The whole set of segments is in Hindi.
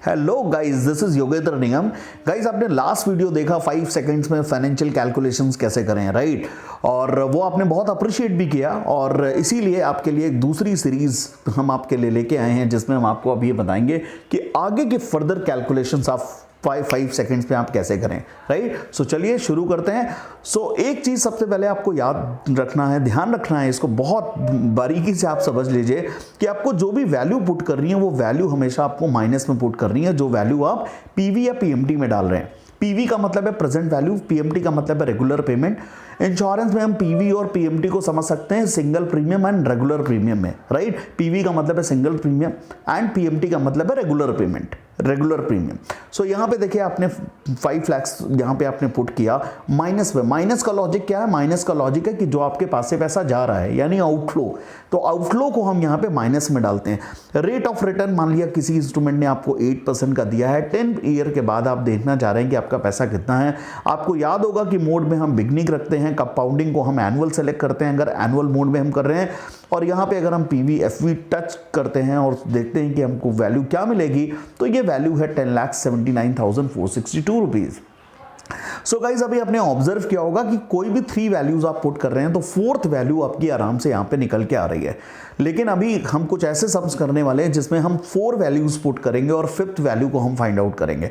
Hello guys, this is Yogendra Nigam. Guys, आपने लास्ट वीडियो देखा 5 सेकंड्स में फाइनेंशियल कैलकुलेशंस कैसे करें, राइट? और वो आपने बहुत अप्रिशिएट भी किया और इसीलिए आपके लिए एक दूसरी सीरीज हम आपके लिए लेके आए हैं जिसमें हम आपको अब ये बताएंगे कि आगे के फर्दर कैलकुलेशंस आप 5 सेकंड्स में आप कैसे करें, राइट? सो चलिए शुरू करते हैं। सो एक चीज़ सबसे पहले आपको याद रखना है, ध्यान रखना है, इसको बहुत बारीकी से आप समझ लीजिए कि आपको जो भी वैल्यू पुट करनी है वो वैल्यू हमेशा आपको माइनस में पुट करनी है, जो वैल्यू आप पीवी या पीएमटी में डाल रहे हैं। पीवी का मतलब है प्रेजेंट वैल्यू, पीएमटी का मतलब है रेगुलर पेमेंट। इंश्योरेंस में हम पीवी और पीएमटी को समझ सकते हैं single premium and regular premium में, राइट? पीवी का मतलब है सिंगल प्रीमियम एंड पीएमटी का मतलब है रेगुलर पेमेंट, रेगुलर प्रीमियम। सो यहाँ पे देखिए आपने 5 लाख यहाँ पे आपने पुट किया माइनस में। माइनस का लॉजिक क्या है? माइनस का लॉजिक है कि जो आपके पास से पैसा जा रहा है यानी आउटफ्लो, तो आउटफ्लो को हम यहाँ पे माइनस में डालते हैं। रेट ऑफ रिटर्न मान लिया किसी इंस्ट्रूमेंट ने आपको 8% का दिया है, 10 ईयर के बाद आप देखना चाह रहे हैं कि आपका पैसा कितना है। आपको याद होगा कि मोड में हम बिगनिंग रखते हैं, कंपाउंडिंग को हम एनुअल सेलेक्ट करते हैं अगर एनुअल मोड में हम कर रहे हैं, और यहाँ पे अगर हम पीवी एफवी टच करते हैं और देखते हैं कि हमको वैल्यू क्या मिलेगी, तो ये वैल्यू है 10,79,462 रुपीज़। सो गाइज, अभी आपने ऑब्जर्व किया होगा कि कोई भी 3 वैल्यूज आप पुट कर रहे हैं तो 4th वैल्यू आपकी आराम से यहाँ पे निकल के आ रही है। लेकिन अभी हम कुछ ऐसे सम्स करने वाले हैं जिसमें हम 4 वैल्यूज पुट करेंगे और 5th वैल्यू को हम फाइंड आउट करेंगे।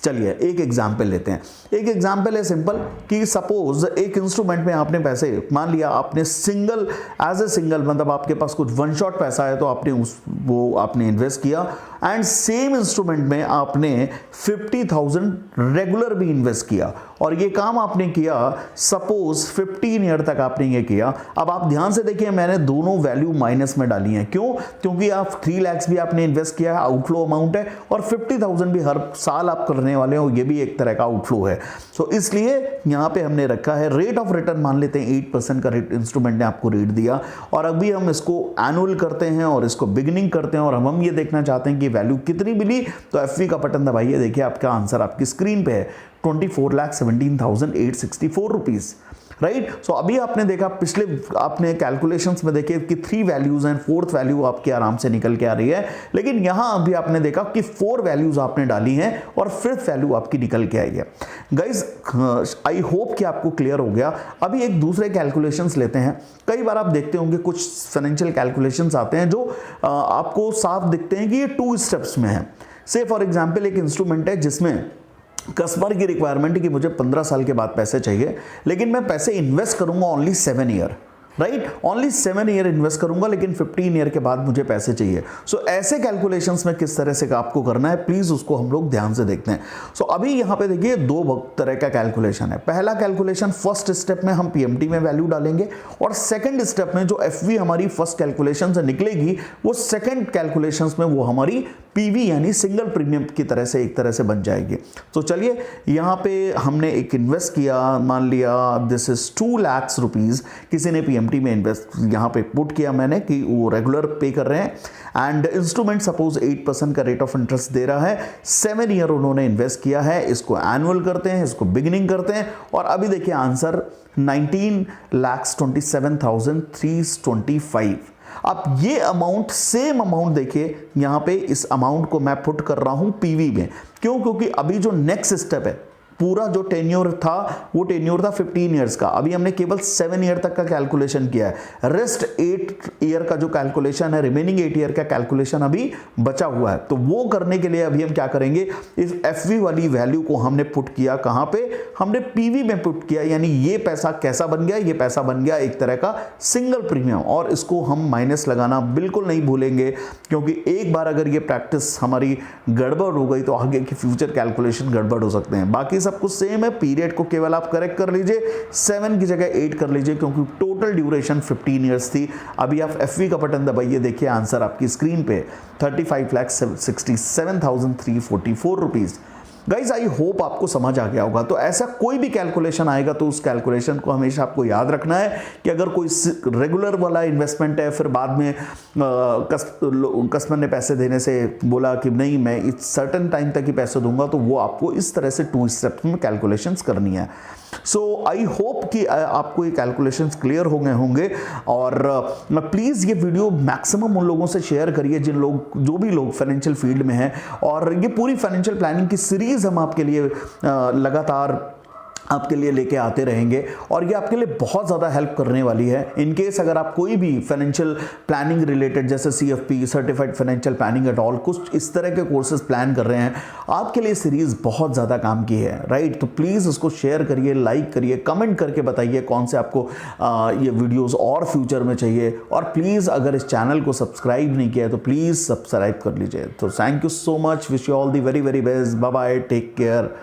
चलिए एक एग्जांपल लेते हैं। एक एग्जांपल है सिंपल कि सपोज एक इंस्ट्रूमेंट में आपने पैसे मान लिया, आपने सिंगल एज ए सिंगल मतलब आपके पास कुछ वन शॉट पैसा है तो आपने वो आपने इन्वेस्ट किया, एंड सेम इंस्ट्रूमेंट में आपने 50,000 रेगुलर भी इन्वेस्ट किया और ये काम आपने किया सपोज 15 ईयर तक आपने ये किया। अब आप ध्यान से देखिए, मैंने दोनों वैल्यू माइनस में डाली हैं। क्यों? क्योंकि आप 3 लाख भी आपने इन्वेस्ट किया है, आउटफ्लो अमाउंट है, और 50,000 भी हर साल आप करने वाले हो, ये भी एक तरह का आउटफ्लो है। सो इसलिए यहां पे हमने रखा है रेट ऑफ रिटर्न, मान लेते हैं 8% का रेट इंस्ट्रूमेंट ने आपको रेट दिया, और अभी हम इसको एनुअल करते हैं और इसको बिगिनिंग करते हैं और हम ये देखना चाहते हैं कि वैल्यू कितनी मिली। तो एफवी का बटन दबाइए, देखिए आपका आंसर आपकी स्क्रीन पे है 24,17,864 रुपीज, राइट? सो अभी आपने देखा, पिछले आपने कैलकुलेशंस में देखे कि 3 वैल्यूज हैं, 4th वैल्यू आपके आराम से निकल के आ रही है, लेकिन यहां अभी आपने देखा कि 4 वैल्यूज आपने डाली हैं और 5th वैल्यू आपकी निकल के आई है। गाइज, आई होप कि आपको क्लियर हो गया। अभी एक दूसरे कैलकुलेशंस लेते हैं। कई बार आप देखते होंगे कुछ फाइनेंशियल कैलकुलेशंस आते हैं जो आपको साफ दिखते हैं कि ये 2 स्टेप्स में है। से फॉर एग्जाम्पल एक इंस्ट्रूमेंट है जिसमें कस्टमर की रिक्वायरमेंट है कि मुझे 15 साल के बाद पैसे चाहिए, लेकिन मैं पैसे इन्वेस्ट करूंगा only 7 year, right? Only 7 year invest करूंगा, लेकिन 15 ईयर के बाद मुझे पैसे चाहिए। सो ऐसे कैलकुलेशंस में किस तरह से आपको करना है, प्लीज उसको हम लोग ध्यान से देखते हैं। सो अभी यहां पे देखिए 2 तरह का कैलकुलेशन है। पहला कैलकुलेशन, फर्स्ट स्टेप में हम पीएमटी में वैल्यू डालेंगे, और सेकंड स्टेप में जो एफवी हमारी फर्स्ट कैलकुलेशन से निकलेगी वो सेकंड कैलकुलेशंस में वो हमारी पीवी यानी सिंगल प्रीमियम की तरह से एक तरह से बन जाएगी। तो चलिए यहाँ पे हमने एक इन्वेस्ट किया, मान लिया दिस इज 2 लाख रुपीज, किसी ने पीएमटी में इन्वेस्ट यहाँ पे पुट किया मैंने कि वो रेगुलर पे कर रहे हैं, एंड इंस्ट्रूमेंट सपोज 8% का रेट ऑफ इंटरेस्ट दे रहा है, 7 ईयर उन्होंने इन्वेस्ट किया है। इसको एनुअल करते हैं, इसको बिगिनिंग करते हैं, और अभी देखिए आंसर 19,27,325। अब ये अमाउंट, सेम अमाउंट देखिए यहां पे, इस अमाउंट को मैं पुट कर रहा हूं पीवी में। क्यों? क्योंकि अभी जो नेक्स्ट स्टेप है, पूरा जो टेन्योर था वो टेन्योर था 15 ईयर्स का, अभी हमने केवल 7 ईयर तक का कैलकुलेशन किया है। रेस्ट 8 ईयर का जो कैलकुलेशन है, रिमेनिंग 8 ईयर का कैलकुलेशन अभी बचा हुआ है। तो वो करने के लिए अभी हम क्या करेंगे, इस एफवी वाली वैल्यू को हमने पुट किया कहां पे, हमने पीवी में पुट किया, यानी ये पैसा कैसा बन गया, ये पैसा बन गया एक तरह का सिंगल प्रीमियम, और इसको हम माइनस लगाना बिल्कुल नहीं भूलेंगे, क्योंकि एक बार अगर ये प्रैक्टिस हमारी गड़बड़ हो गई तो आगे की फ्यूचर कैलकुलेशन गड़बड़ हो सकते हैं। बाकी सब कुछ सेम है, पीरियड को केवल आप करेक्ट कर लीजिए, 7 की जगह 8 कर लीजिए, क्योंकि टोटल ड्यूरेशन 15 ईयर्स थी। अभी आप एफवी का बटन दबाइए, देखिए आंसर आपकी स्क्रीन पे 35,67,344 रुपीज। गाइज, आई होप आपको समझ आ गया होगा। तो ऐसा कोई भी कैलकुलेशन आएगा तो उस कैलकुलेशन को हमेशा आपको याद रखना है कि अगर कोई रेगुलर वाला इन्वेस्टमेंट है, फिर बाद में कस्टमर ने पैसे देने से बोला कि नहीं मैं इस सर्टेन टाइम तक ही पैसे दूंगा, तो वो आपको इस तरह से 2 स्टेप्स में कैलकुलेशंस करनी है। सो आई होप कि आपको ये कैलकुलेशंस क्लियर हो गए होंगे। और प्लीज़ ये वीडियो मैक्सिमम उन लोगों से शेयर करिए जो भी लोग फाइनेंशियल फील्ड में हैं। और ये पूरी फाइनेंशियल प्लानिंग की सीरीज़ हम आपके लिए लगातार आपके लिए लेके आते रहेंगे और ये आपके लिए बहुत ज़्यादा हेल्प करने वाली है। इन केस अगर आप कोई भी फाइनेंशियल प्लानिंग रिलेटेड जैसे CFP certified financial planning at all कुछ इस तरह के कोर्सेज प्लान कर रहे हैं, आपके लिए सीरीज़ बहुत ज़्यादा काम की है, राइट। तो प्लीज़ उसको शेयर करिए, लाइक करिए, कमेंट करके बताइए कौन से आपको ये वीडियोज़ और फ्यूचर में चाहिए। और प्लीज़ अगर इस चैनल को सब्सक्राइब नहीं किया है तो प्लीज़ सब्सक्राइब कर लीजिए। तो thank you so much, wish you all the very very best, bye bye, take care.